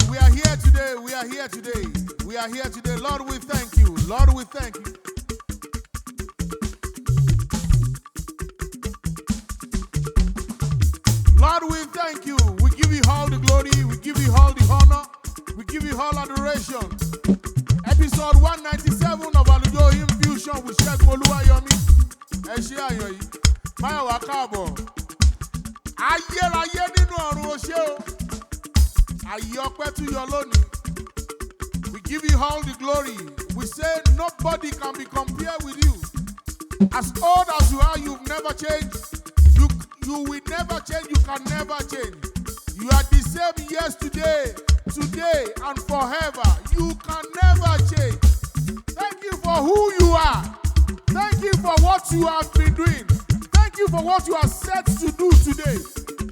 We are here today. We are here today. We are here today. Lord, we thank you. Lord, we thank you. Lord, we thank you. We give you all the glory. We give you all the honor. We give you all adoration. Episode 197 of AlujoHymn Fusion with Segun Oluwayomi. Ẹṣé ayọ̀ yìí. Máyọ̀ wá káàbọ̀. Ayérayé nínú ọ̀run o ṣé o. Ayé ọpẹ́ tún yọ lónìí. We give you all the glory. We say nobody can be compared with you. As old as you are, you've never changed. You will never change. You can never change. You are the same yesterday, today, and forever. You can never change. Thank you for who you are. Thank you for what you have been doing. Thank you for what you are set to do today.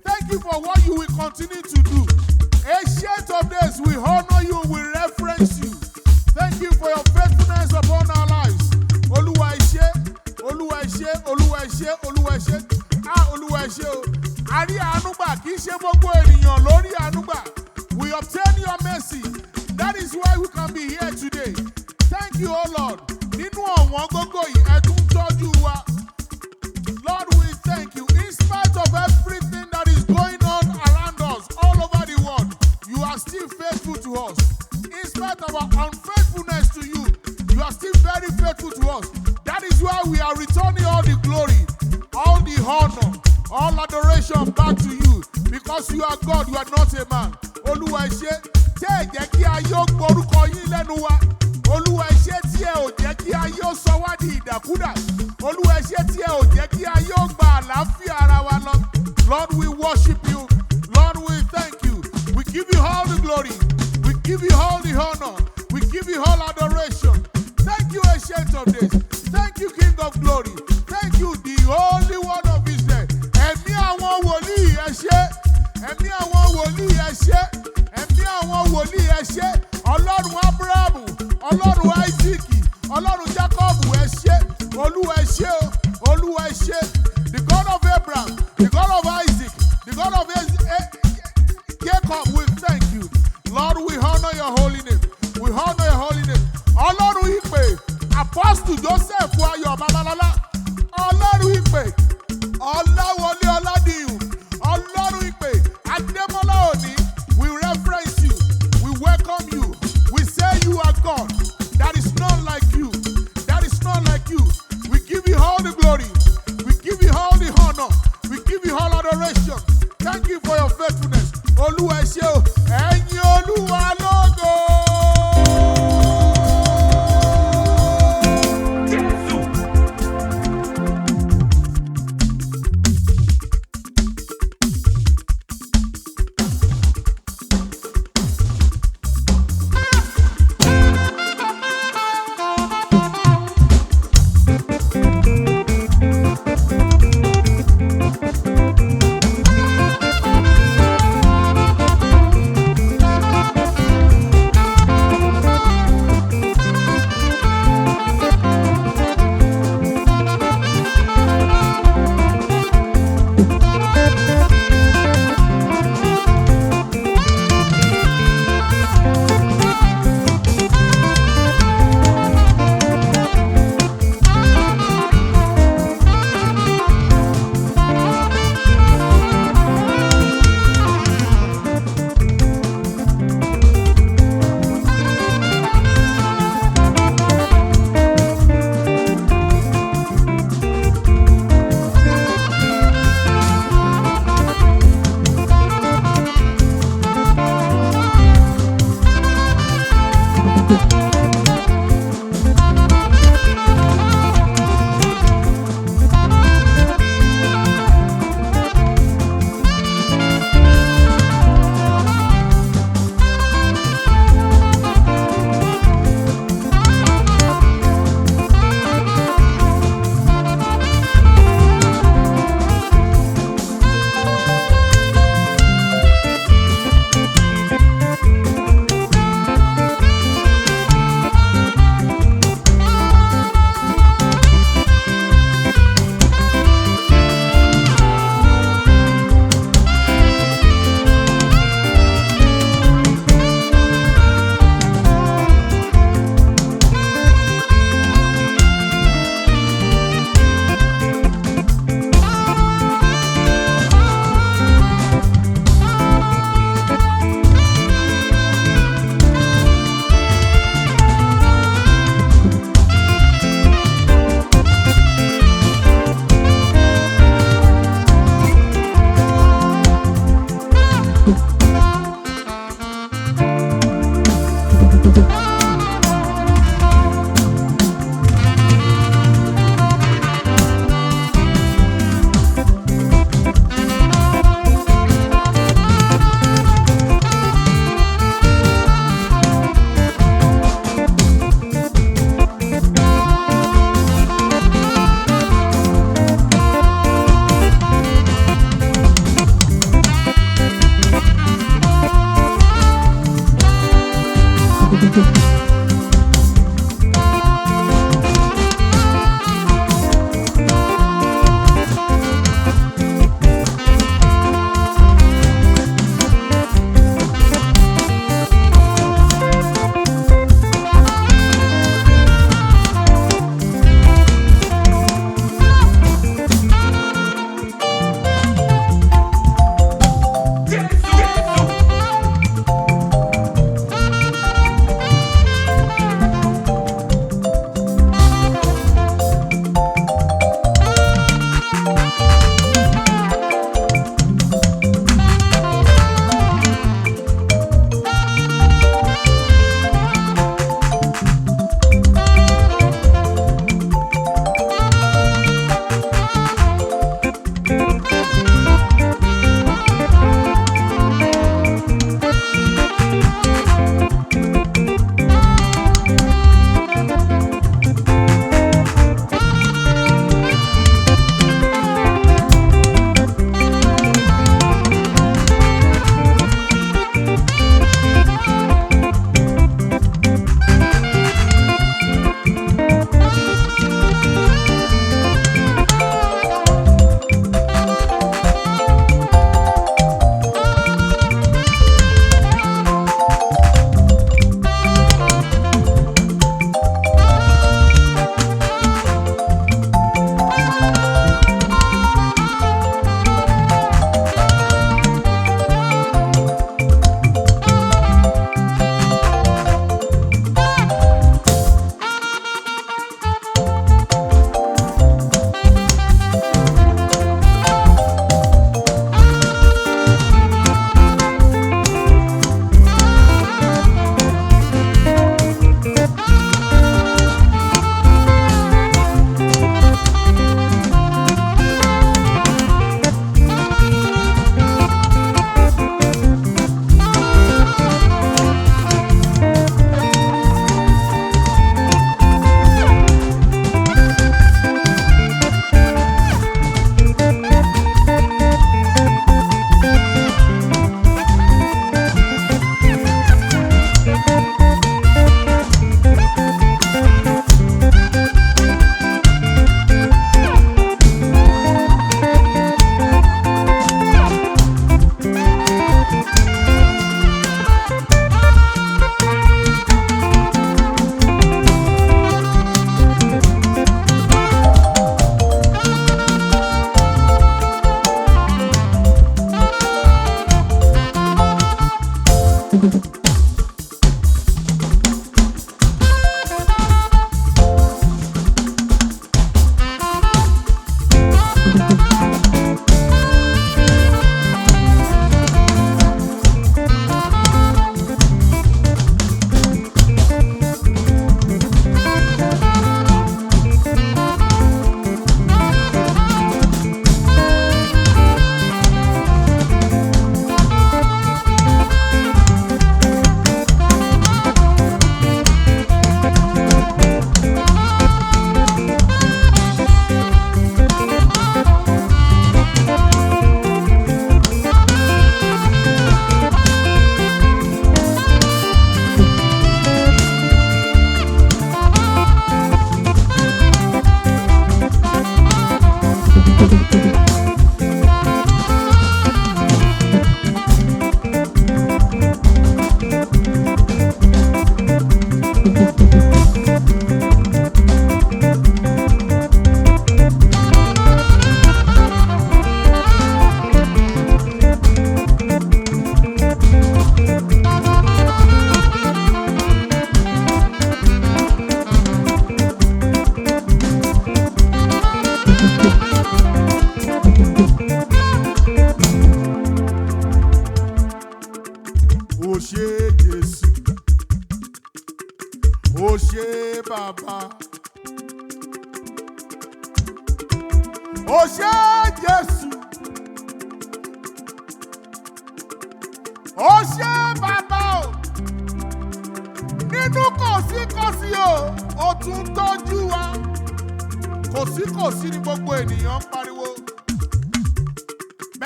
Thank you for what you will continue to do. Ancient of days, we honor you, we reference you. Thank you for your faithfulness upon our lives. Olúwa ẹ ṣé, Olúwa ẹ ṣé, Olúwa ẹ ṣé, Olúwa ẹ ṣé. Olúwa ẹ ṣé o. A rí àánú gbà, kì í ṣe gbogbo ènìyàn lórí àánú gbà. We obtain your mercy. That is why we can be here today. Thank you, O Lord. Nínú ọ̀wọ́n gógó yìí, ẹ tún tọ́jú wa. Lord, we thank you. In spite of everything that is going on around us, all over the world, you are still faithful to us. In spite of our unfaithfulness to you, you are still very faithful to us. That is why we are returning all the glory, all the honor, all adoration back to you. Because you are God, you are not a man. Olúwa ẹ ṣé, tẹ́ ẹ jẹ́ kí ayé ó gborúkọ yín lẹ́nu wa. Olúwa ẹ ṣé tí ẹ ò jẹ́ kí ayé ó sọ wá di ìdàkúdà. Olúwa ẹ ṣé tí ẹ ò jẹ́ kí ayé ó gba àlàáfíà ara wa lọ. Lord, we worship you. Lord, we thank you. We give you all the glory. We give you all the honor. We give you all adoration. Thank you, Ancient of Days. Thank you, King of Glory. Thank you, the Holy One of Israel. Ẹ̀mí àwọn wòlíì ẹ ṣé. Ẹ̀mí àwọn wòlíì ẹ ṣé. Ẹ̀mí àwọn wòlíì ẹ ṣé. Ọlọ́run Ábúráhámù, Ọlọ́run Áísákì, Ọlọ́run Jákọ́bù ẹ ṣé. Olúwa ẹ ṣé o. Olúwa ẹ ṣé. The God of Abraham, the God of Isaac, the God of Jacob, we thank you. Lord, we honor your holy name. We honor your holy name. Ọlọ́run ìpè, Apostle Joseph Ayọ̀ Babalọ́lá. Ọlọ́run ìpè, Ọláwọlé Ọládìyàn. Ọlọ́run ìpè, restoration. Thank you for your faithfulness. Olúwa ẹ ṣé o, ẹ̀yin Olúwa lógo.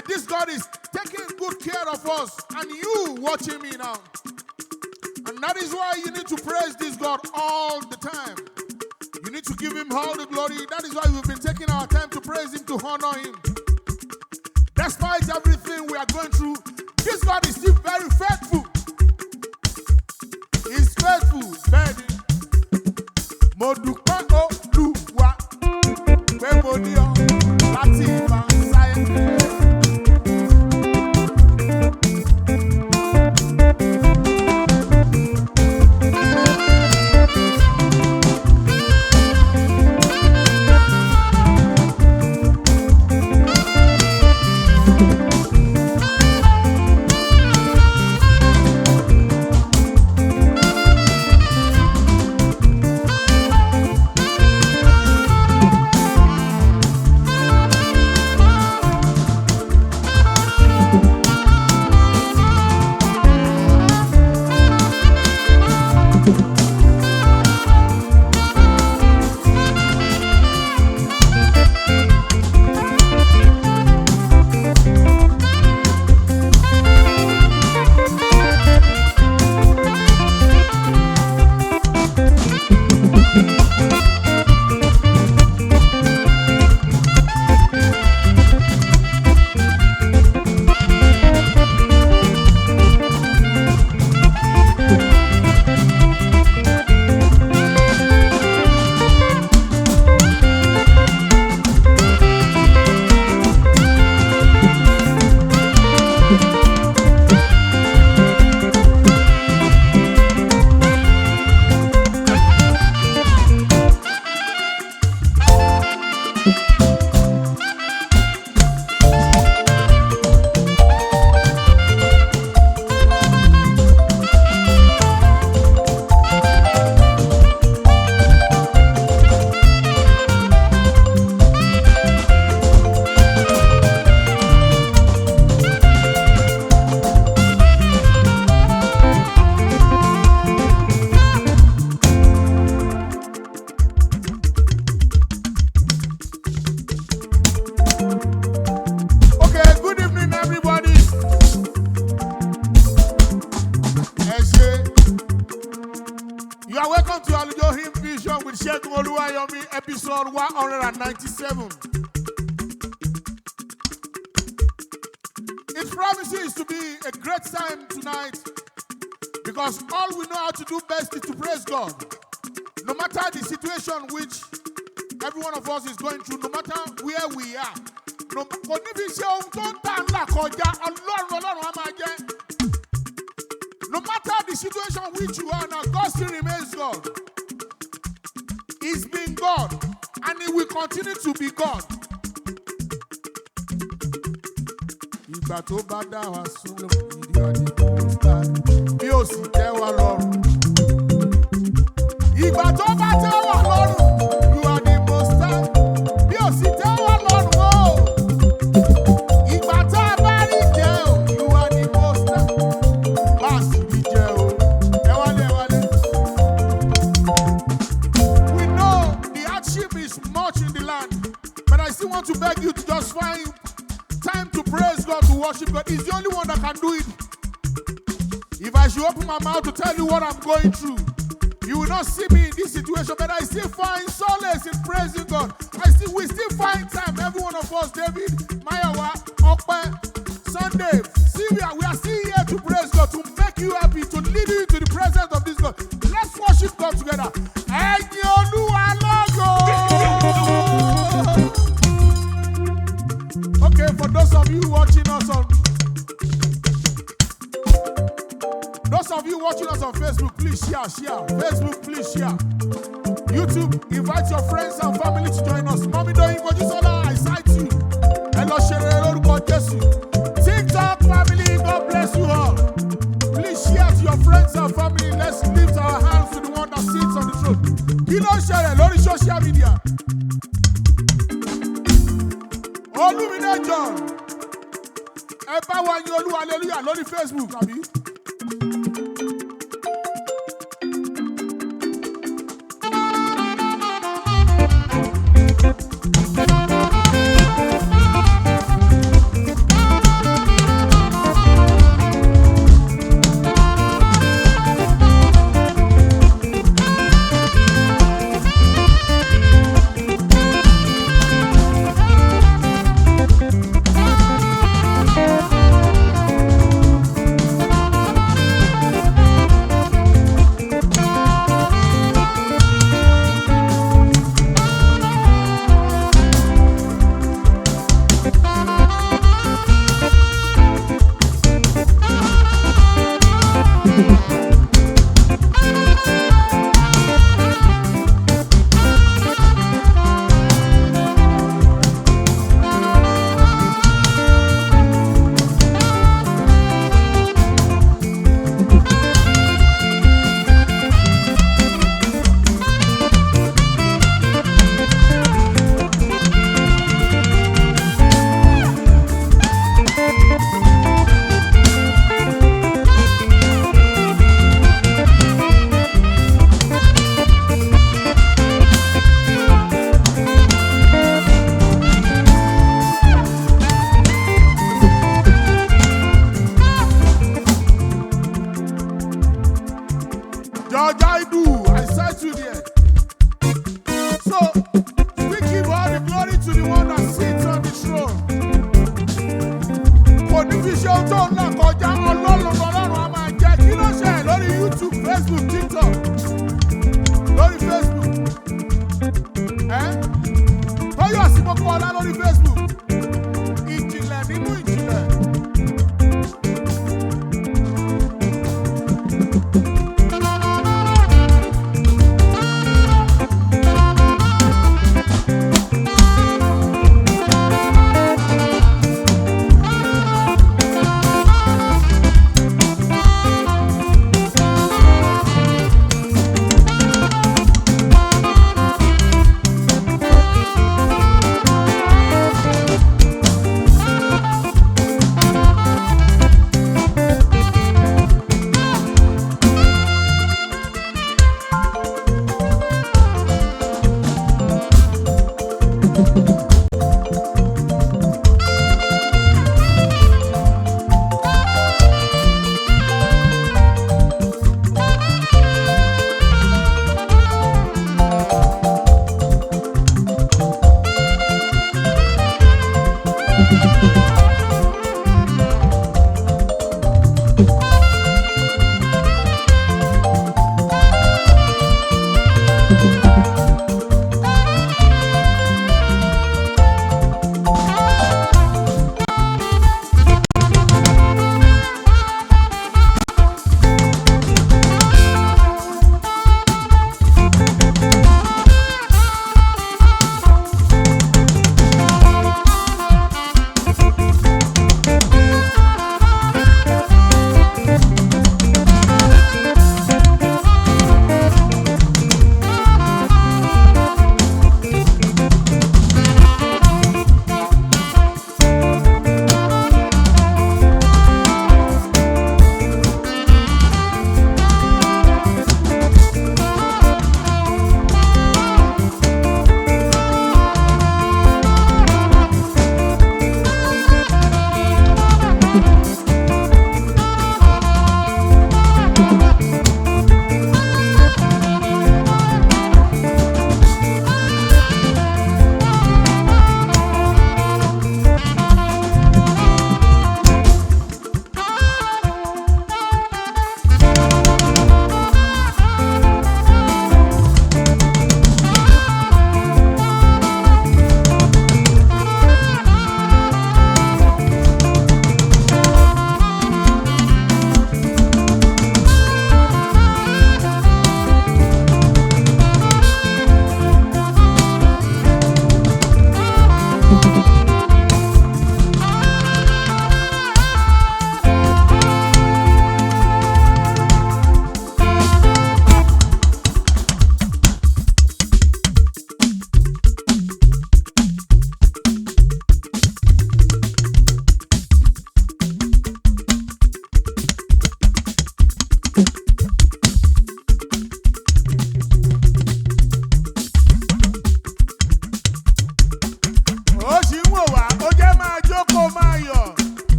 But this God is taking good care of us, and you watching me now. And that is why you need to praise this God all the time. You need to give him all the glory. That is why we've been taking our time to praise him, to honor him. Despite everything we are going through, this God is still very faithful. He's faithful, baby. Mo dúpẹ́ Olúwa pé mo ní ọ láti ìgbà sáyé. You are welcome to AlujoHymn Vision with Segun Oluwayomi, episode 197. It promises to be a great time tonight because all we know how to do best is to praise God. No matter the situation which every one of us is going through, no matter where we are, no situation which you are now, God still remains God. He's been God, and He will continue to be God. Ìgbà tó bá dá wa sún ìdí àdìgbò star bí ó sì tẹ́ wa lọ́rùn. Ìgbà tó bá tẹ́ wa lọ́rùn, you are the most high. Bí ó sì tẹ́ wa lọ́rùn o. Ìgbà tá a bá rí jẹ́ o, you are the most high. Bá a sì rí jẹ́ o, ẹ wálé ẹ wálé. We know the hardship is much in the land, but I still want to beg you to just find time to praise God, to worship God. He's the only one that can do it. If I should open my mouth to tell you what I'm going through, you will not see me in this situation, but I still find solace in praising God. We still find time, every one of us, David, Mayawa, Okpe, Sunday, Sylvia, we are still here to praise God, to make you happy, to lead you into the presence of this God. Let's worship God together. Okay, for those of you watching us on Facebook, please share. Facebook, please share. YouTube, invite your friends and family to join us. Mommy, don't you go just I cite you. Hello, TikTok family, God bless you all. Please share to your friends and family. Let's lift our hands to the one that sits on the throne. You don't share it on social media. Olumide John, ẹ bá wa yin Olúwa hallelujah lórí Facebook àbí.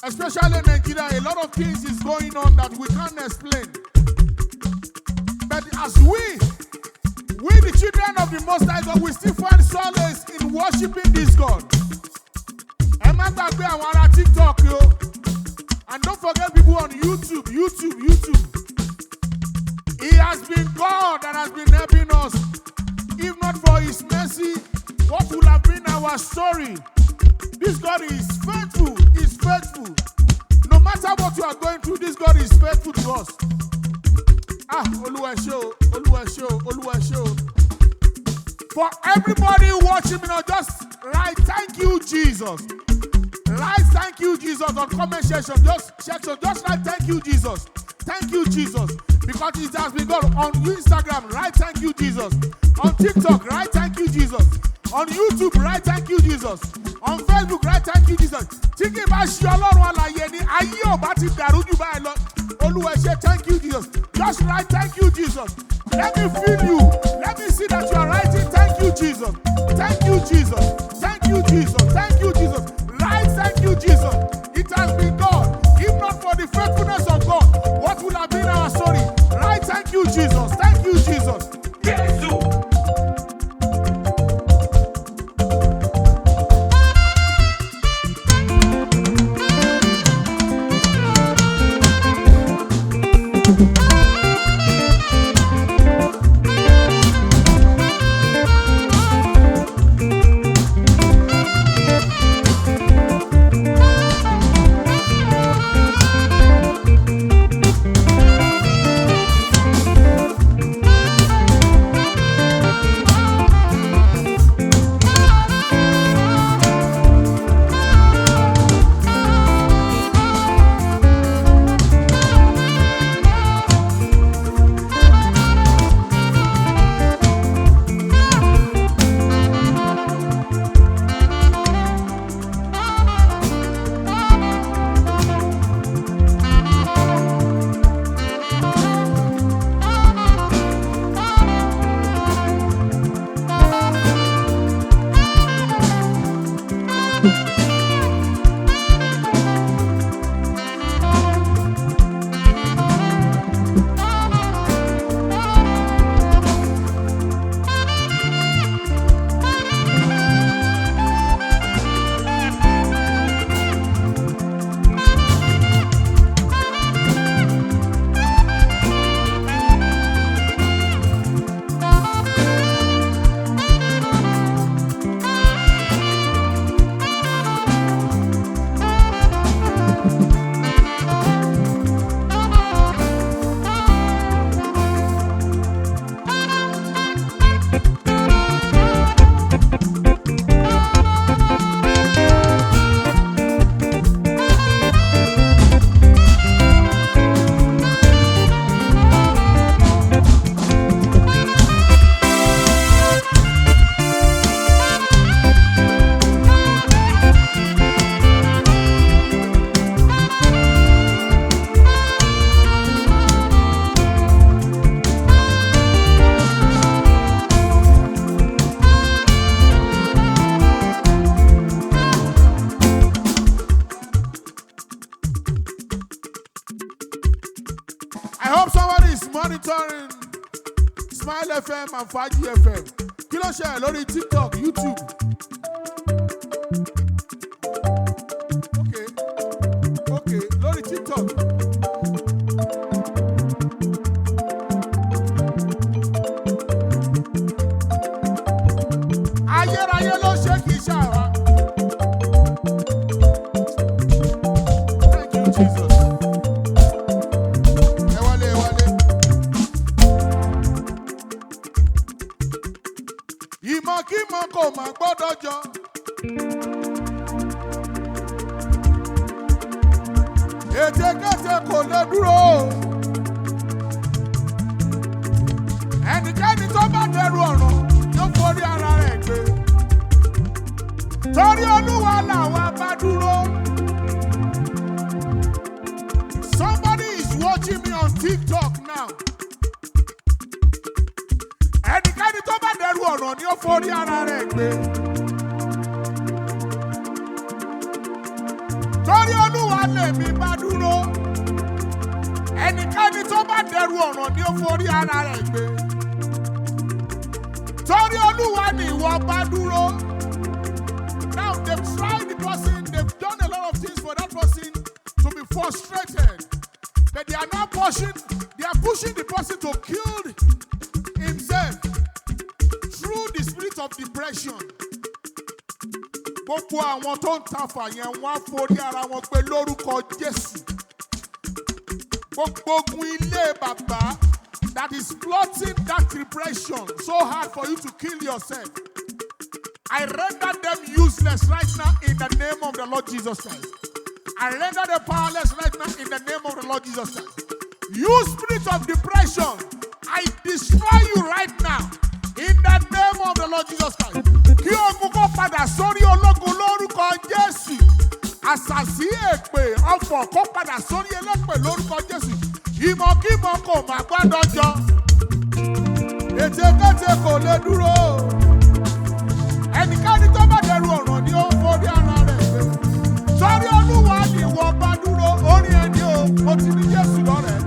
Especially in Nigeria, a lot of things is going on that we can't explain. But as we the children of the Most High God, we still find solace in worshiping this God. TikTok, yo. And don't forget people on YouTube. He has been God that has been helping us. If not for His mercy, what would have been our story? This God is faithful. He's faithful. No matter what you are going through, this God is faithful to us. Oluwayomi. For everybody watching me now, just write thank you, Jesus. Write thank you, Jesus on comment section. Just write thank you, Jesus. Thank you, Jesus. Because it has been God. On Instagram, write thank you, Jesus. On TikTok, write thank you, Jesus. On YouTube, write thank you, Jesus. On Facebook, write thank you, Jesus. Thinking about Oluwayomi, thank you, Jesus. Just write thank you, Jesus. Let me feel you. Let me see that you are writing thank you, Jesus. Thank you, Jesus. Thank you, Jesus. Thank you, Jesus. Write thank you, Jesus. It has been God. If not for the faithfulness of God, what would have been our story? Write thank you, Jesus. Thank you, Jesus. Yes, I hope somebody is monitoring Smile FM and Faji FM. Kí ló ṣe lórí TikTok, YouTube? Okay, lórí TikTok. Ayérayé ló ṣe kì í ṣàrà. Thank you, Jesus. Ẹ wọlé. Ìmọ̀kímọ̀ kò mà gbọ́dọ̀ jọ. Ètekéte kò lè dúró. Ẹnikẹ́ni tó bá dẹrù ọ̀ràn yóò forí ara rẹ̀ gbé. Torí Olúwa làwọn bá dúró. Somebody is watching me on TikTok now. Ẹnikẹ́ni tó bá dẹrù ọ̀ràn ni ó forí ara rẹ̀ gbé. Torí Olúwa lèmi bá dúró. Ẹnikẹ́ni tó bá dẹrù ọ̀ràn ni ó forí ara rẹ̀ gbé. Torí Olúwa ni ìwọ bá dúró. Now they've tried the person, they've done a lot of things for that person to be frustrated. But they are now pushing the person to kill himself through the spirit of depression. Gbogbo àwọn tó ń tafà yẹn wọ́n á forí ara wọn pé lórúkọ Jésù. Gbogbo ogun ilé bàbá that is plotting that depression so hard for you to kill yourself. I render them useless right now in the name of the Lord Jesus Christ. I render them powerless right now in the name of the Lord Jesus Christ. You spirit of depression, I destroy you right now in the name of the Lord Jesus Christ. Kí ogun kó padà sórí ológun lórúkọ Jésù. Àṣàsí èpè ọ̀fọ̀ kó padà sórí elépè lórúkọ Jésù. Ìmọ̀kímọ̀ kò má gbọ́dọ̀ jọ. Ètekéte kò lè dúró. Ẹnikẹ́ni tó bá dẹrù ọ̀ràn ni ó ń forí ara rẹ̀ gbé. Torí Olúwa ni ìwọ bá dúró. Orin ẹni o, ó ti ní Jésù lọ́rẹ̀ẹ́.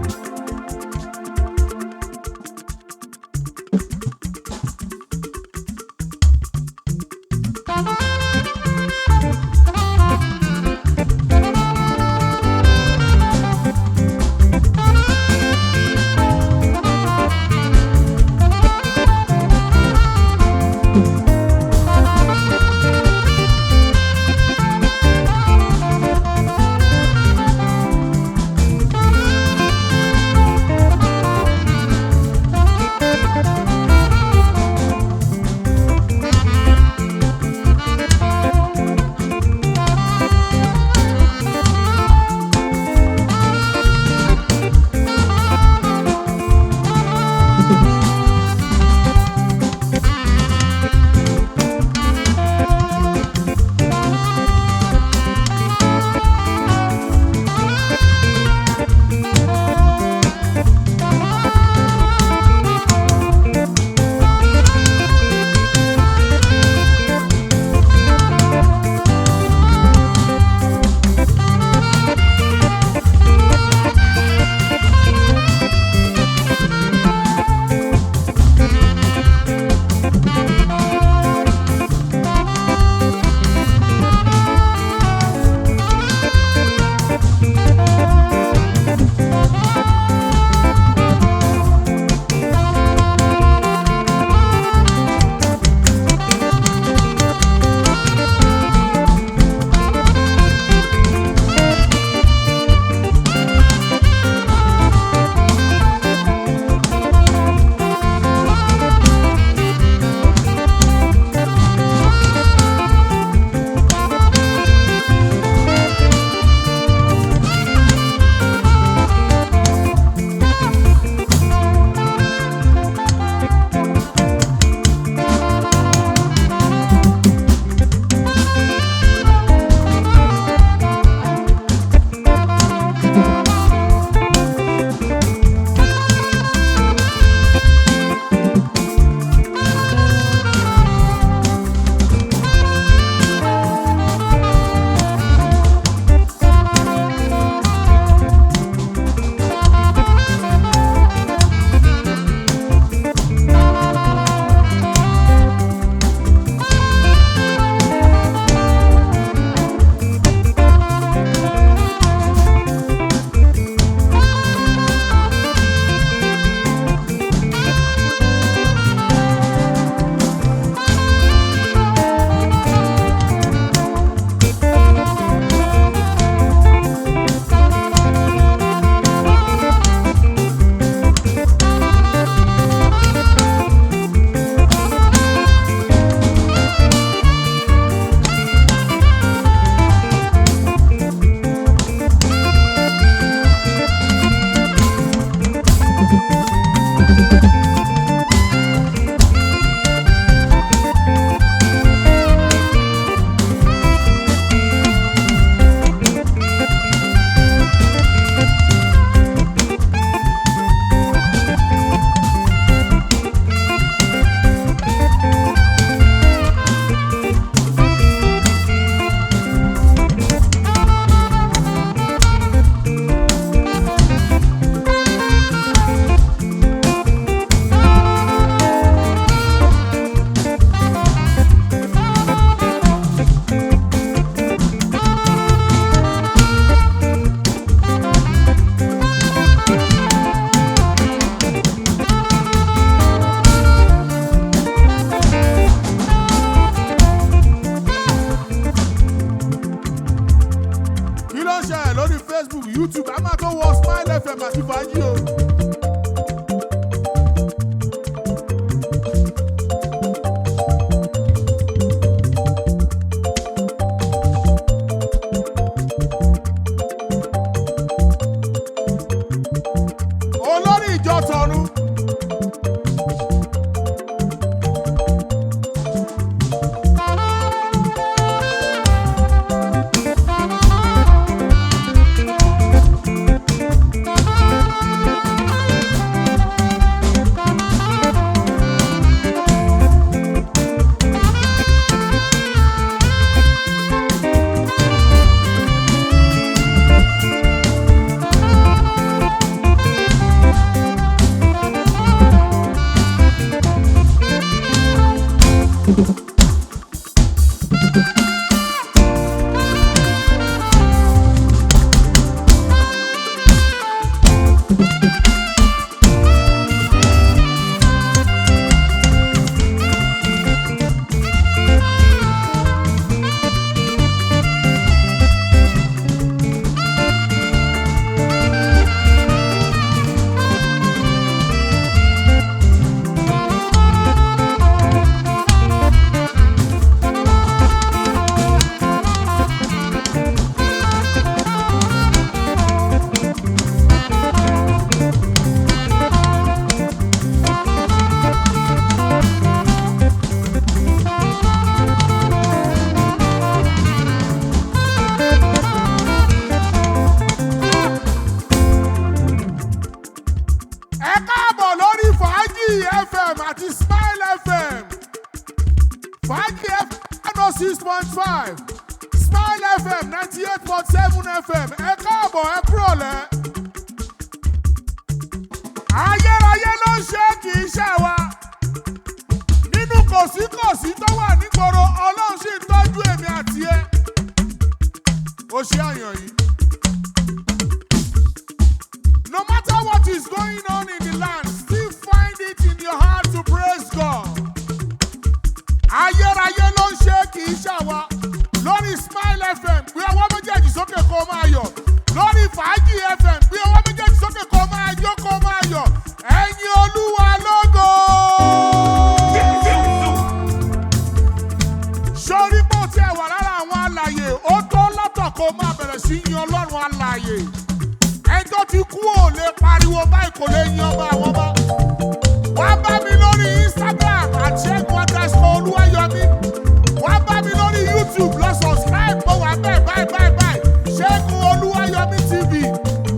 ló ń ṣẹlẹ̀ lórí Facebook, YouTube, a máa tó wọ Smile FM àti Fàájì o. Olórí ìjọ tọ̀run. Àti Smile FM, Fàájì FM 106.5, Smile FM 98.7 FM, ẹ káàbọ̀ ẹ kúrọ̀lẹ́. Ayérayé ló ń ṣe kì í ṣe wa. Nínú kòsíkòsí tó wà nígboro, Ọlọ́run sì ń tọ́jú èmi àti ẹ. Ó ṣe àyàn yìí. No matter what is going on in the land, still find it in your heart to praise God. Ayérayé ló ń ṣe kì í ṣàwa. Lórí Smile FM, gbé ọwọ́ méjèèjì sókè kó máa yọ̀. Lórí Fàájì FM, gbé ọwọ́ méjèèjì sókè kó máa jó kó máa yọ̀. Ẹ̀yin Olúwa lógo. Sórí pò tí ẹ wà lára àwọn alààyè, ó tó lọ́tọ̀ kó máa bẹ̀rẹ̀ sí yin Ọlọ́run alààyè. Ẹjọ́ ti kú ò lè pariwo báyìí kò lè yan ọba àwọn ọba. Wá bá mi lórí Instagram àti Segun Oluwayomi. Wá bá mi lórí YouTube lọ subscribe mo wà bẹ́ẹ̀ báyìí. Segun Oluwayomi TV.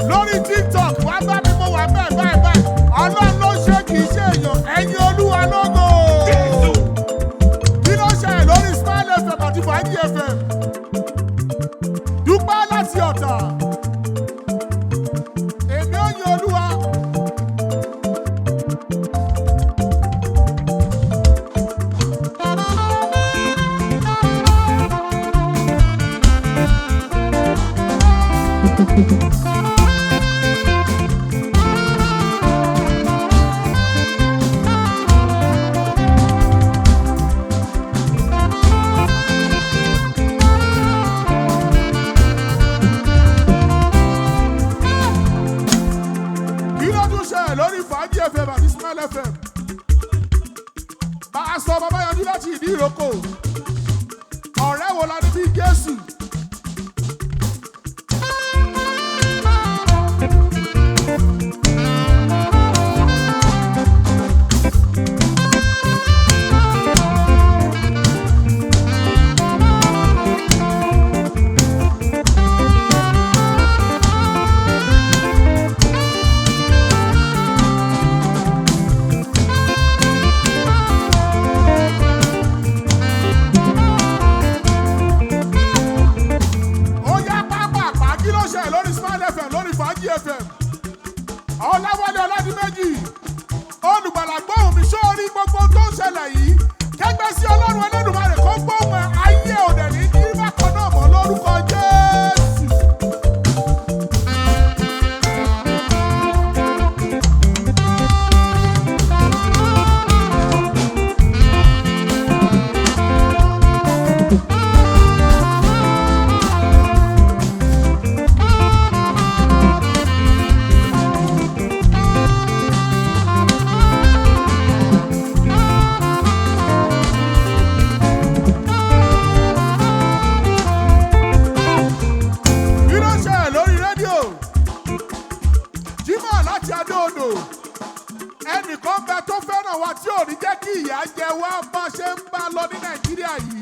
Lórí TikTok wá bá mi mo wà bẹ́ẹ̀. Ọlọ́run ló ṣe kì í ṣe èèyàn. Ẹ̀yin Olúwa lógo. Kí ló ṣẹlẹ̀ lórí Smile FM àti Fàájì FM? Dúpẹ́ láti Ọ̀tà. Lórí Fàájì FM àti Smile FM. Bá a sọ bàbá yanjú láti ìdí ìrókò. Ọ̀rẹ́ wo la ní bí Jésù? Ọláwálé Ọládìméjì, olùgbàlà gbóhùn mi sórí gbogbo tó ń ṣẹlẹ̀ yìí. Kẹ́gbẹ́ sí Ọlọ́run Ẹlẹ́dùmarè kó gbóhùn ẹ̀ ayé òde ní kí bákan náà mọ̀ lórúkọ Jésù. odò. Ẹnìkan bẹ tó fẹ́ràn wa tí ò ní jẹ́ kí ìyà jẹ wá bá ṣe ń bá lọ ní Nàìjíríà yìí.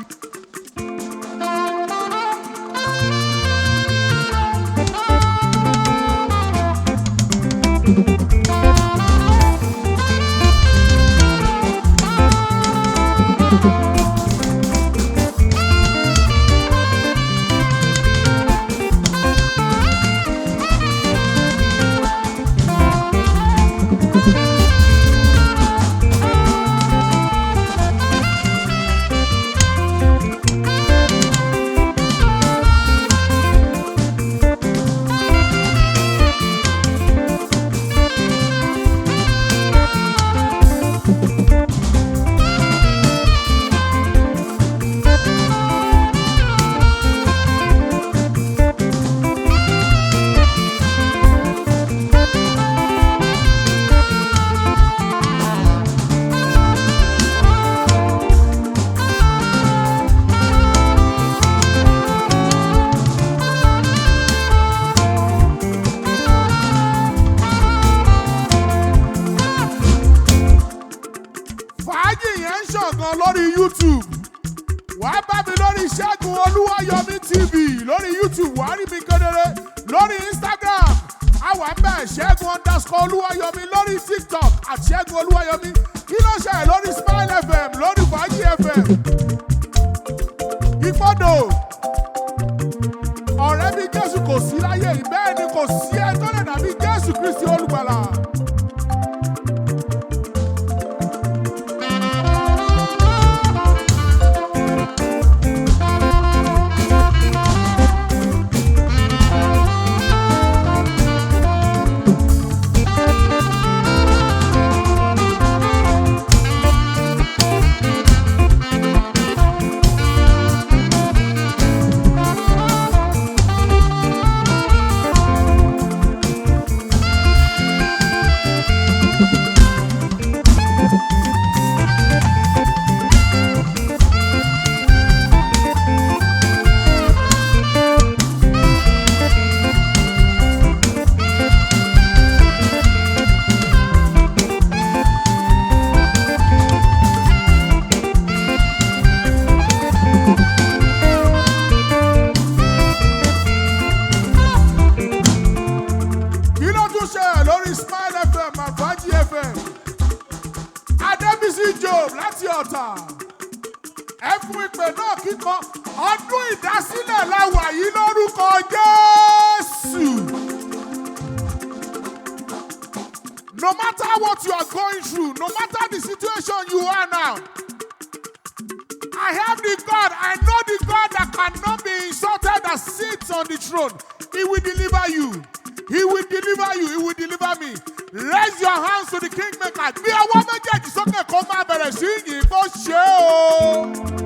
Lórí YouTube wàá bá mi lórí Segun Oluwayomi TV lórí YouTube wàá rí mi kedere lórí Instagram àwa bẹ́ẹ̀ Segun_Oluwayomi lórí TikTok àti Segun Oluwayomi kí ló ṣẹlẹ̀ lórí Smile FM lórí Fàájì FM. Ìpọ́dọ̀ ọ̀rẹ́ bí Jésù kò sí láyé yìí bẹ́ẹ̀ ni kò sí ẹ tó lè dàbí Jésù Kristi olùgbàlà. Láti ọ̀tà ẹ fún ìpè náà kíkọ ọdún ìdásílẹ̀ la wà yìí lórúkọ Jésù. No matter what you are going through, no matter the situation you are now, I have the God, I know the God that cannot be insulted that sits on the throne. He will deliver you. He will deliver you. He will deliver me. Raise your hands to the Kingmaker. Bí ọwọ́ méjèèjì sókè kó máa bẹ̀rẹ̀ sí yìí bó ṣe o.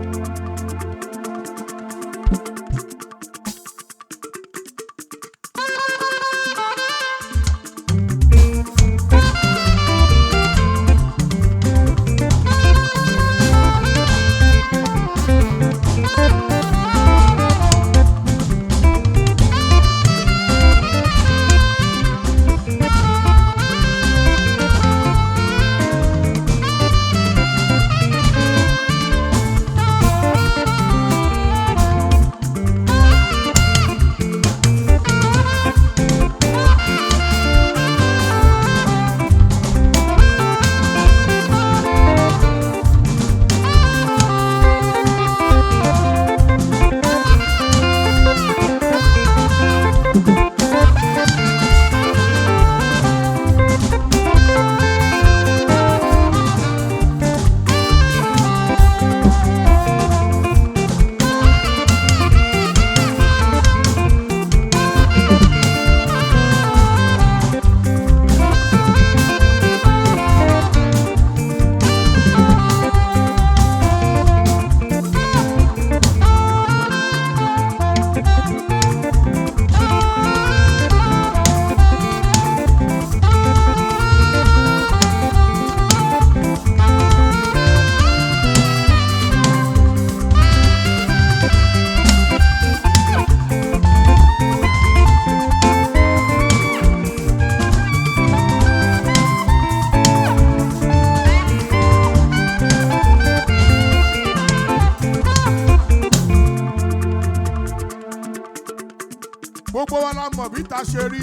gbogbo wa la mọ̀ bí ta ṣe rí.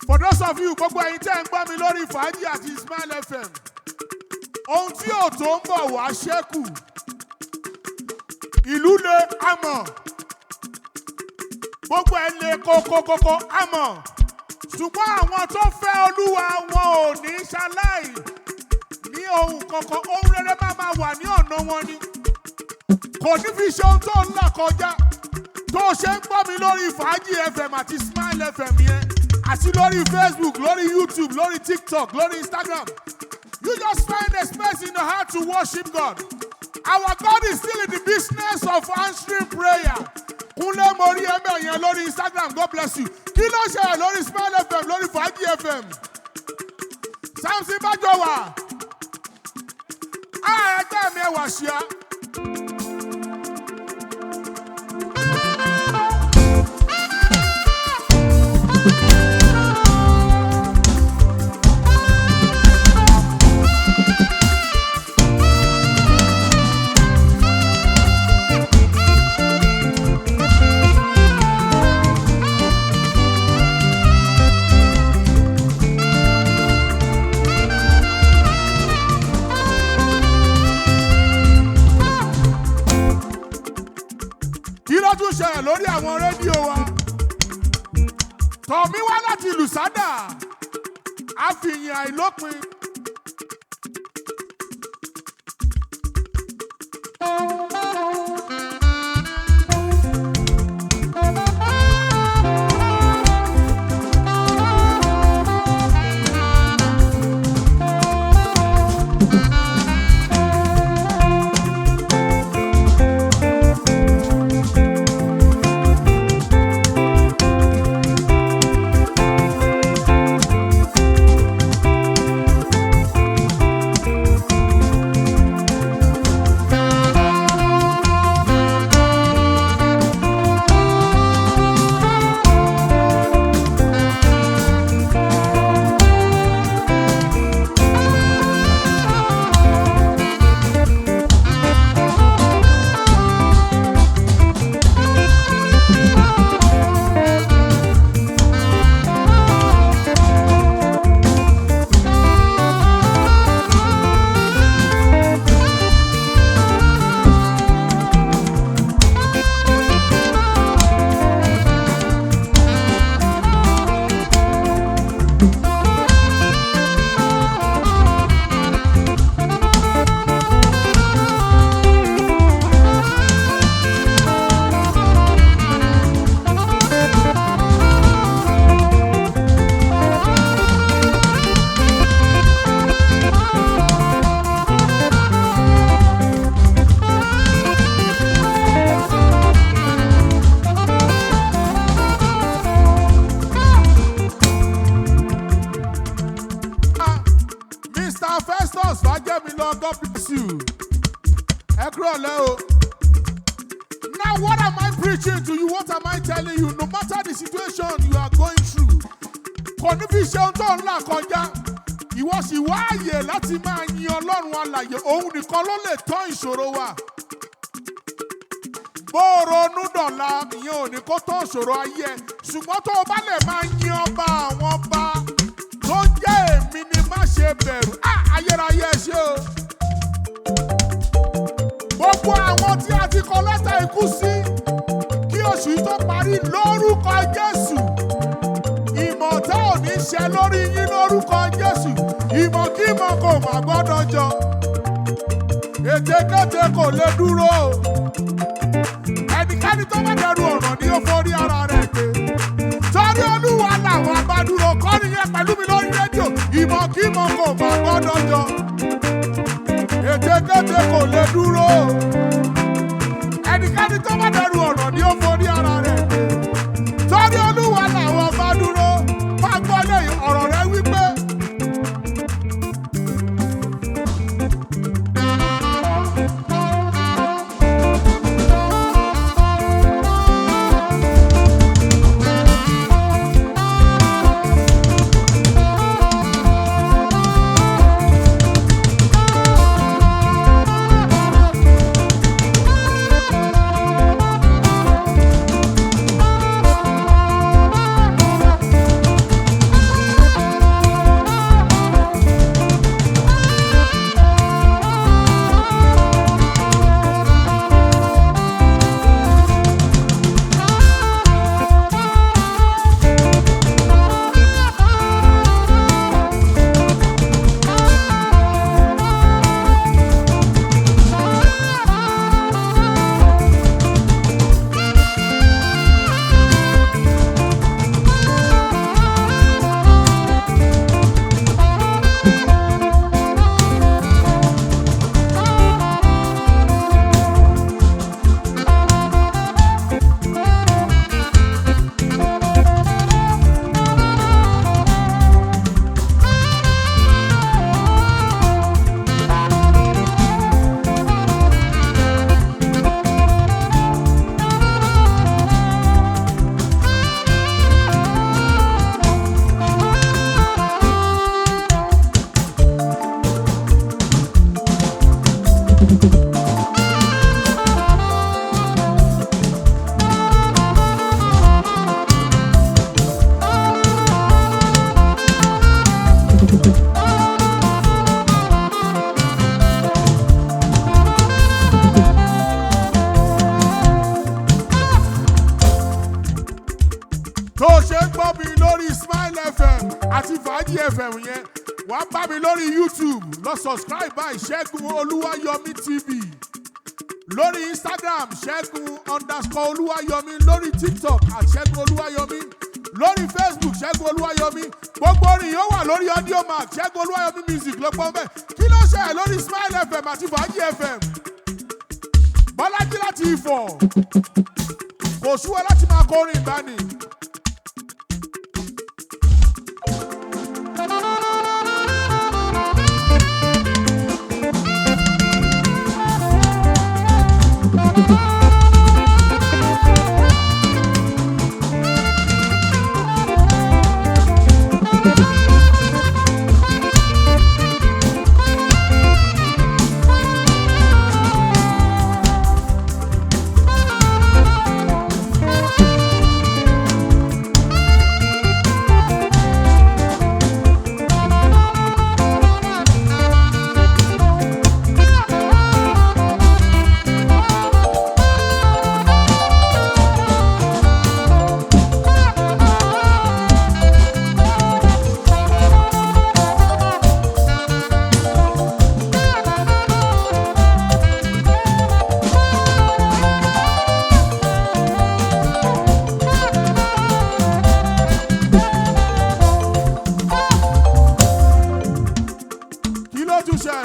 For those of you, gbogbo ẹ̀yin tẹ́ ń gbọ́ mi lórí Fàájì àti Smile FM, ohun tí ò tó ń bọ̀ wá ṣẹ́kù. Ìlú le àmọ̀, gbogbo ẹ̀ le kókókókó àmọ̀, ṣùgbọ́n àwọn tó fẹ́ Olúwa wọn ò ní ṣaláì ní ohun kankan, ohun rere máa wà ní ọ̀nà wọn ni. Kò ní fi ṣe ohun tó ń là kọjá. Tó ṣe ń gbọ́ mi lórí Fàájì FM àti Smile FM yẹn, àti lórí Facebook, lórí YouTube, lórí TikTok, lórí Instagram. You just find a space in your heart to worship God. Our God is still in the business of answering prayer. Kúnlé Mori Ẹ̀mẹ̀ yẹn lórí Instagram, God bless you. Kí ló ṣe lórí Smile FM, lórí Fàájì FM? Samson Bájọ́wà. Ẹgbẹ́ mi ẹ̀wà ṣíà. Lórí àwọn rédíò wa tọ̀mí wá láti Lùsádà àfihàn àìlópin. God bless you. Now, what am I preaching to you? What am I telling you? No matter the situation you are going through, kò ní fi ṣe ohun tó ń là kọjá. Ìwọ sì wá àyè láti máa yin Ọlọ́run alààyè. Òun nìkan ló lè tán ìṣòro wa. Bó ronú dọ̀la, ìyẹn ò ní kó tán ìṣòro ayé ẹ. Ṣùgbọ́n tó o bá lè máa yin ọba àwọn ọba tó jẹ́ èmi ni má ṣe bẹ̀rù. Ayérayé ẹ ṣé o. Gbogbo àwọn tí a ti kọ lẹ́tà ikú sí kí oṣù yìí tó parí lórúkọ Jésù. Ìmọ̀ta ò ní ṣẹ lórí yín lórúkọ Jésù. Ìmọ̀kímọ̀ kò má gbọ́dọ̀ jọ. Ètekéte kò lè dúró. Ẹnikẹ́ni tó bá dẹrù ọ̀nà ni ó forí ara rẹ̀ gbé. Torí Olúwa làwọn abádúró kọ́ni yẹn pẹ̀lú mi lórí rédíò. Ìmọ̀kímọ̀ kò má gbọ́dọ̀ jọ. Ètekéte kò lè dúró. Ẹnikẹ́ni tó bá dẹrù ọ̀nà ni ó forí ara rẹ̀ gbé. Torí Olúwa làwọn abádúró. Má gbọ́ lẹ́yìn ọ̀rọ̀ rẹ̀ wípé. tó ṣe ń gbọ́ mi lórí Smile FM àti Fàájì FM yẹn wà á bá mi lórí YouTube lọ subscribe by Segun Oluwayomi TV lórí Instagram Segun_Oluwayomi lórí TikTok @Segun Oluwayomi lórí Facebook Segun Oluwayomi gbogbo orin yóò wà lórí AudioMack Segun Oluwayomi music ló pọ̀ bẹ́ẹ̀ kí ló ṣe lórí Smile FM àti Fàájì FM Bọ́lájí láti Ifọ̀ kò sú ẹ láti máa kọrin ìbáni.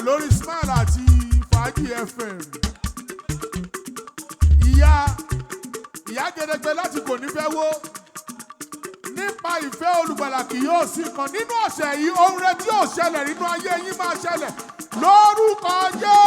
Lórí Smile àti Fàájì FM ìyá gẹdẹgbẹ láti kò ní fẹ́ wó nípa ìfẹ́ olùgbàlà kì yóò sí kan nínú ọ̀sẹ̀ yìí ohun rẹ̀ tí yóò ṣẹlẹ̀ nínú ayé yín máa ṣẹlẹ̀ lórúkọ Jésù.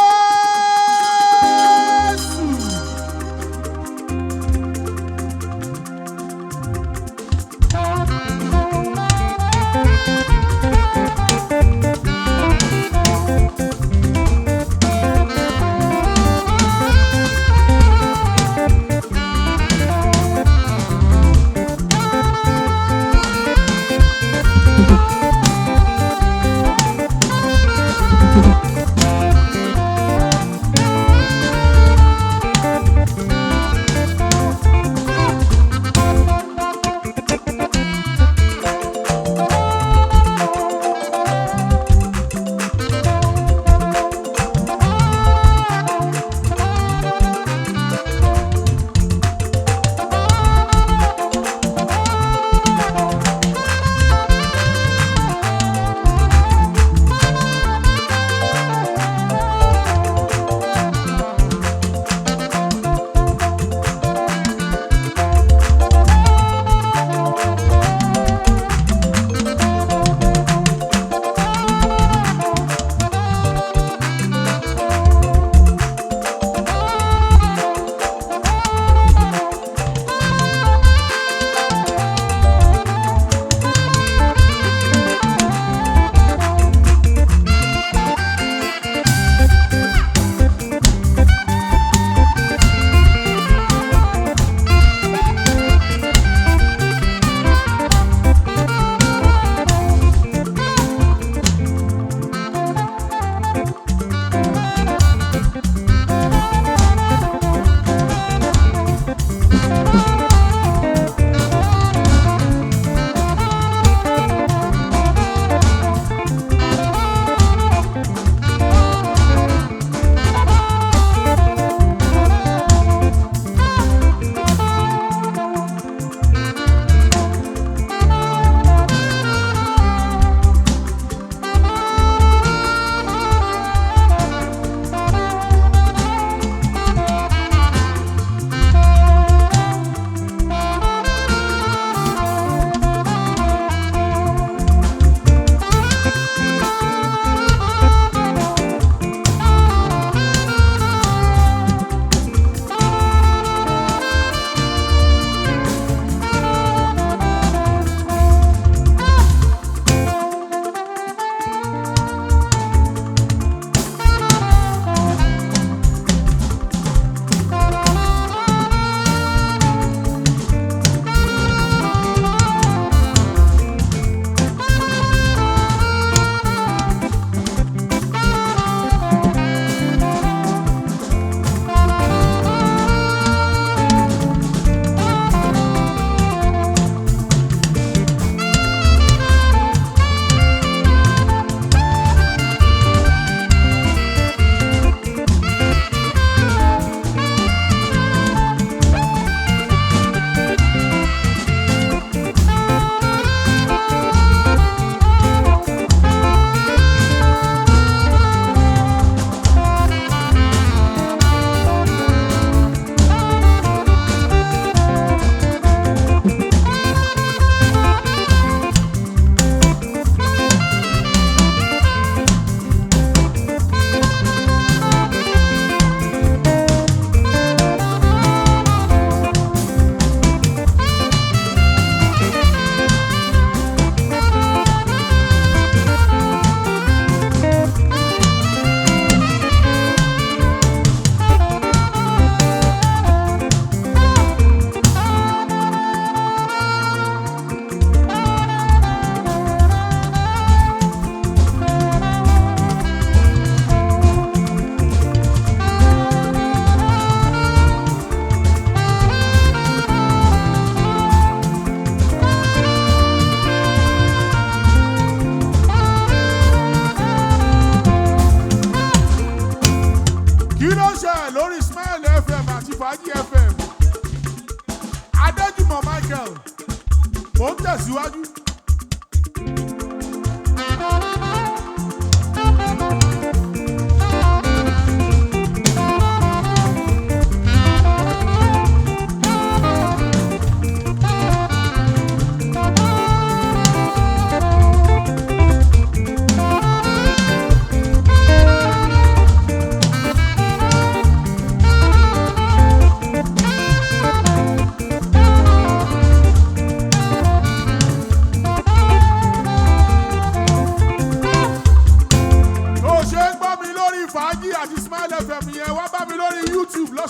Mo ń tẹ̀síwájú.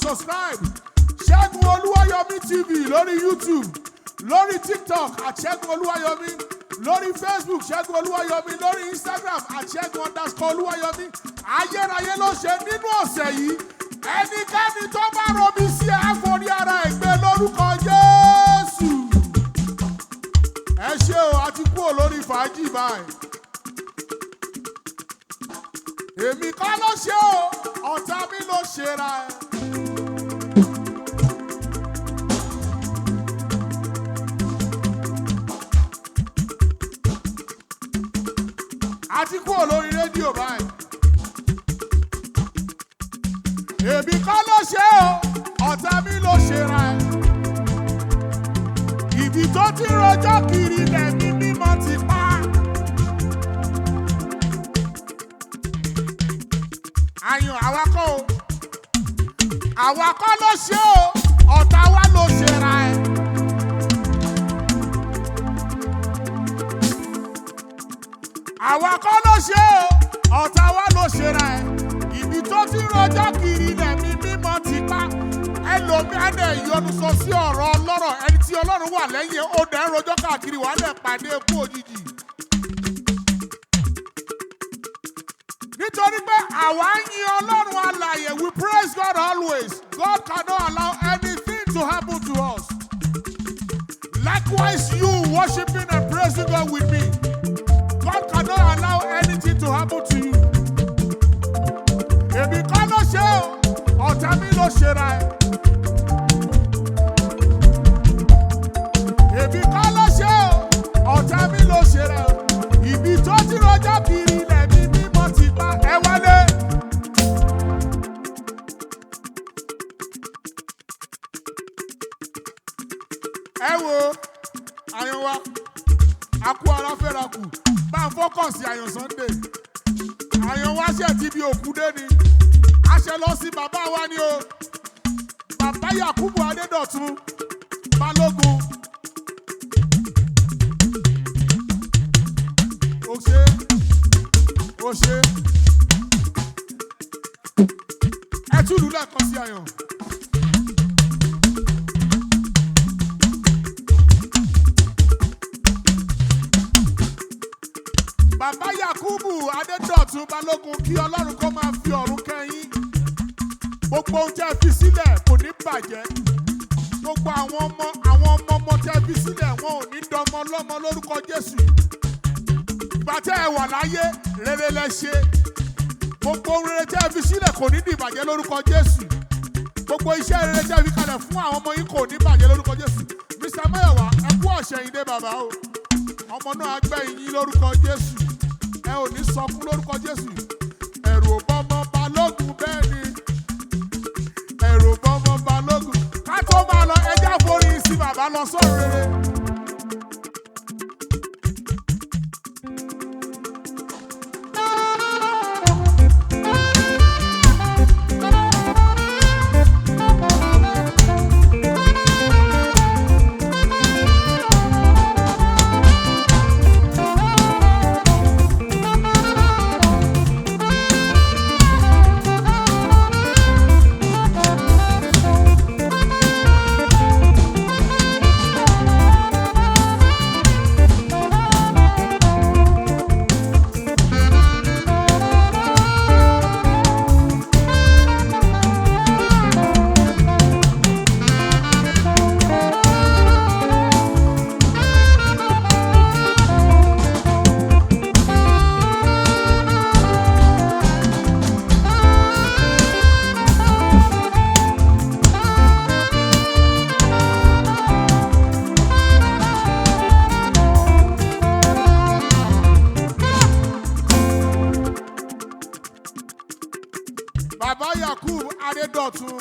Subscribe Segun Oluwayomi TV lórí YouTube, lórí TikTok at Segun Oluwayomi, lórí Facebook Segun Oluwayomi, lórí Instagram at Segun_Oluwayomi. Ayérayé ló ṣe nínú ọ̀sẹ̀ yìí. Ẹnikẹ́ni tó bá rọbí sí ẹ forí ara ẹ̀ gbé lórúkọ Jésù. Ẹ ṣé o, a ti kúrò lórí fàájì báyìí. Èmi kọ́ ló ṣe o, ọ̀tá mi ló ṣe ra ẹ. A ti kúrò lórí rédíò báyìí. Èmi kọ́ ló ṣe o, ọ̀tá mi ló ṣe ra ẹ. Ibi tó ti rojọ́ kiri lẹ̀mí mímọ́ ti pa. Àyàn àwa kọ́ o. Àwa kọ́ ló ṣe o, ọ̀tá wa ló ṣe ra ẹ. Àwa kọ́ ló ṣe o, ọ̀tá wa ló ṣe ra ẹ. Ibi tó ti rojọ́ kiri lẹ̀mí mímọ́ ti pa. Ẹlòmíràn dẹ̀ yọnu sọ sí ọ̀rọ̀ ọlọ́rọ̀, ẹni tí Ọlọ́run wà lẹ́yìn ó dẹ̀ ń rojọ́ káàkiri wà lẹ̀ pàdé ikú òjijì. Nítorí pé àwa ń yin Ọlọ́run alààyè, we praise God always. God cannot allow anything to happen to us. Likewise, you worshiping and praising God with me. God cannot allow anything to happen to you. Èmi kọ́ ló ṣe o, ọ̀tá mi ló ṣe ra ẹ. Èmi kọ́ ló ṣe o, ọ̀tá mi ló ṣe ra ẹ. Ibi tó ti rojọ́ kiri lẹ̀mí mímọ́ ti pa. Ẹ wálé. Ẹ wo àyàn wa, a kú ara fẹ́ra kù. Bá ń fọ́kọ̀sì àyàn Sunday. Àyàn wá ṣe ti bí òkú dé ni. A ṣe lọ sí bàbá wa ni o. Bàbá Yakubu Adédọ̀tun Balógun. Ó ṣe. Ẹ túlù lẹ́ẹ̀kan sí àyàn. Bàbá Yakubu Adédọ̀tun Balógun, kí Ọlọ́run kó máa fi ọ̀run kẹ́yìn. Gbogbo ohun tẹ́ fi sílẹ̀ kò ní bàjẹ́. Gbogbo àwọn ọmọ tẹ́ fi sílẹ̀ wọn ò ní dọmọ lọ́mọ lórúkọ Jésù. Ìgbà tẹ́ ẹ wà láyé rere lẹ ṣe. Gbogbo ohun rere tẹ́ fi sílẹ̀ kò ní dìbàjẹ́ lórúkọ Jésù. Gbogbo iṣẹ́ rere tẹ́ fi kalẹ̀ fún àwọn ọmọ yín kò ní bàjẹ́ lórúkọ Jésù. Mr. Mayowa, ẹ kú ọ̀ṣẹ̀yìndé bàbá o. Ọmọ náà gbẹ̀yìn yín lórúkọ Jésù. Ẹ ò ní sọkún lórúkọ Jésù. Ẹ̀rù ò bọ́mọ Balógun bẹ́ẹ̀ ni. Ẹ̀rù ò bọ́mọ Balógun. Ká tó máa lọ ẹjẹ́ àforí sí bàbá lọ sọ́run rere.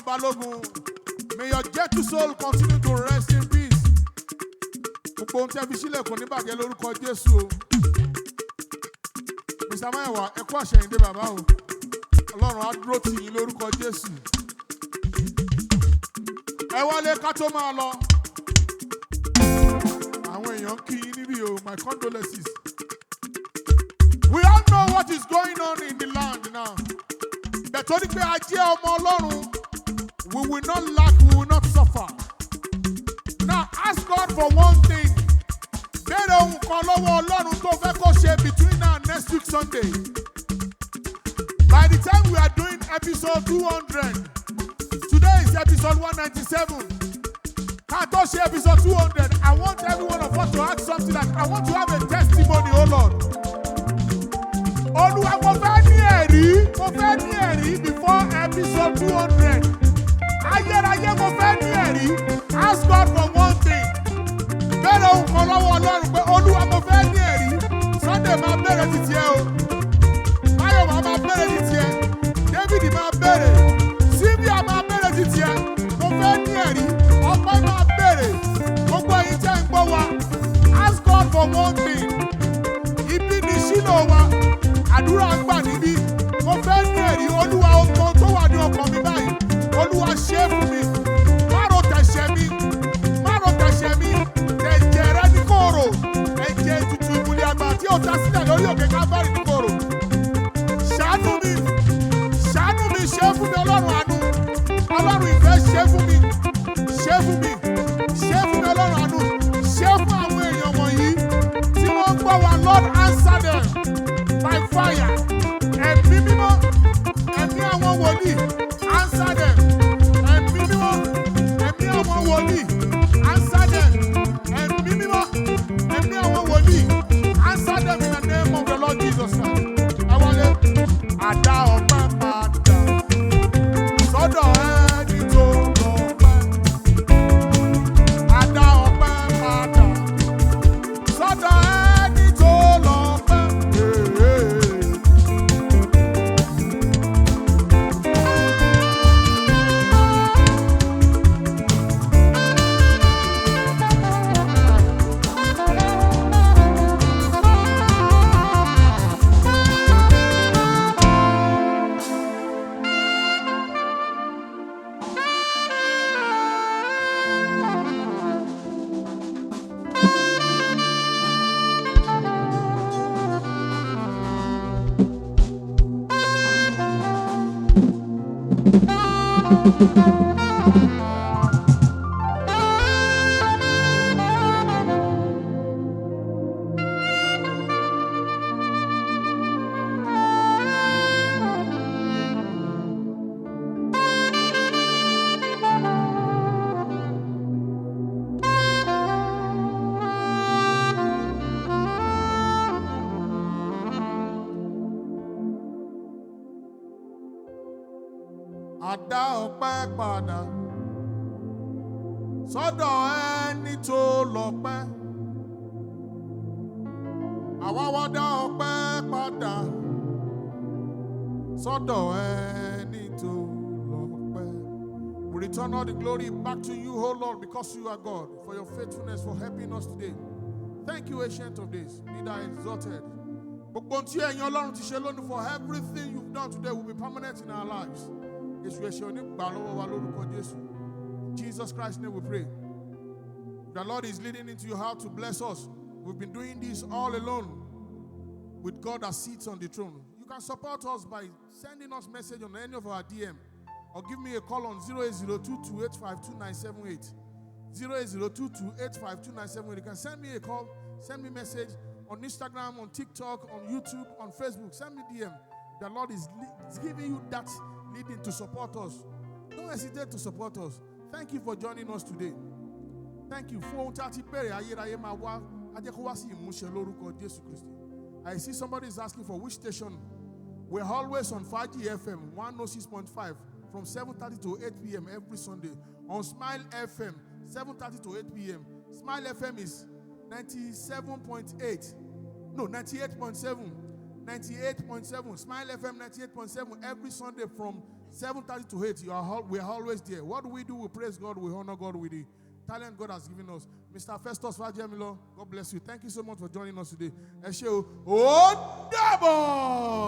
Balogun. May your gentle soul continue to rest in peace. Gbogbo ohun tí ẹ fi sílẹ̀ kò ní bàjẹ́ lórúkọ Jésù o. Mr. Mayowa, ẹ kú àṣẹyìndé bàbá o. Ọlọ́run á dúró tì yín lórúkọ Jésù. Ẹ wálé ká tó máa lọ. Àwọn èèyàn kí yín níbí o, my condolences. We all know what is going on in the land now. Bẹ̀tọ́ ní pé a jẹ́ ọmọ Ọlọ́run, we will not lack, we will not suffer. Now ask God for one thing. Béèrè ohun kan lọ́wọ́ Ọlọ́run tó fẹ́ kó ṣe between now and next week Sunday. By the time we are doing episode 200, today is episode 197. Ká tó ṣe episode 200, I want every one of us to ask something like, I want to have a testimony, oh Lord. Olúwa, mo fẹ́ ní ẹ̀rí before episode 200. Ayérayé, mo fẹ́ ní ẹ̀rí. Ask God for one thing. Bẹ́ẹ̀rẹ̀ ohun kan lọ́wọ́ Ọlọ́run pé Olúwa, mo fẹ́ ní ẹ̀rí. Sunday máa bẹ̀rẹ̀ títí ẹ o. Máyọ̀wá máa bẹ̀rẹ̀ títí ẹ. David máa bẹ̀rẹ̀. Sylvia máa bẹ̀rẹ̀ títí ẹ. Mo fẹ́ ní ẹ̀rí. Ọpẹ́ máa bẹ̀rẹ̀. Gbogbo ẹ̀yin tẹ́ ń gbọ́ wa. Ask God for one thing. Ibi ni Ṣílò wa. Àdúrà ń gbà níbí. Mo fẹ́ ní ẹ̀rí. Olúwa, ohun tó wà ní ọkàn mi báyìí. Olúwa ṣe é fún mi. Má ro tẹ̀ṣẹ̀ mi. Má ro tẹ̀ṣẹ̀ mi. Ẹ̀jẹ̀ rẹ ní kòrò. Ẹ̀jẹ̀ ètùtù ìmùlẹ̀ àgbà tí ó ta sílẹ̀ lórí òkè Káfárì ní kòrò. Ṣàánú mi. Ṣàánú mi, ṣe é fún mi Ọlọ́run àánú. Ọlọ́run ìfẹ́ ṣe é fún mi. Ṣe é fún mi. Ṣe é fún mi Ọlọ́run àánú. Ṣe é fún àwọn èèyàn wọ̀nyí tí wọ́n gbọ́ wa. Lord, answer them by fire. Ẹ̀mí mímọ́. Ẹ̀mí àwọn wòlíì. Answer them. Ẹ̀mí mímọ́. Ẹ̀mí àwọn wòlíì. Answer them. Ẹ̀mí mímọ́. Ẹ̀mí àwọn wòlíì. Answer them in the name of the Lord Jesus Christ. Ẹ wọlé. Àdá ọpẹ́ padà. Sọ́dọ̀ ẹni tó lọ́pẹ́. Àdá ọpẹ́ padà. Sọ́dọ̀ ẹni tó lọ́pẹ́. Àdá ọpẹ́ padà sọ́dọ̀ ẹni tó lọ́pẹ́. Àwa wá dá ọpẹ́ padà sọ́dọ̀ ẹni tó lọ́pẹ́. We return all the glory back to you, O Lord, because you are God, for your faithfulness, for helping us today. Thank you, Ancient of Days. Be thou exalted. Gbogbo tí ẹ̀yin Ọlọ́run ti ṣe lónìí, for everything you've done today will be permanent in our lives. In Jesus Christ's name we pray. The Lord is leading into your heart to bless us. We've been doing this all alone with God that sits on the throne. You can support us by sending us message on any of our DM or give me a call on 08022852978. 08022852978. You can send me a call, send me a message on Instagram, on TikTok, on YouTube, on Facebook. Send me DM. The Lord is giving you that leading to support us. Don't hesitate to support us. Thank you for joining us today. Thank you. I see somebody is asking for which station. We're always on 5G FM 106.5 from 7:30 to 8 p.m. every Sunday. On Smile FM 7:30 to 8 p.m. Smile FM is 97.8. No, 98.7. 98.7. Smile FM 98.7 every Sunday from 7:30 to 8, we are always there. What do? We praise God, we honor God with the talent God has given us. Mr. Festus Fajemilo, God bless you. Thank you so much for joining us today. Ẹ ṣé o. Ó dàbọ̀.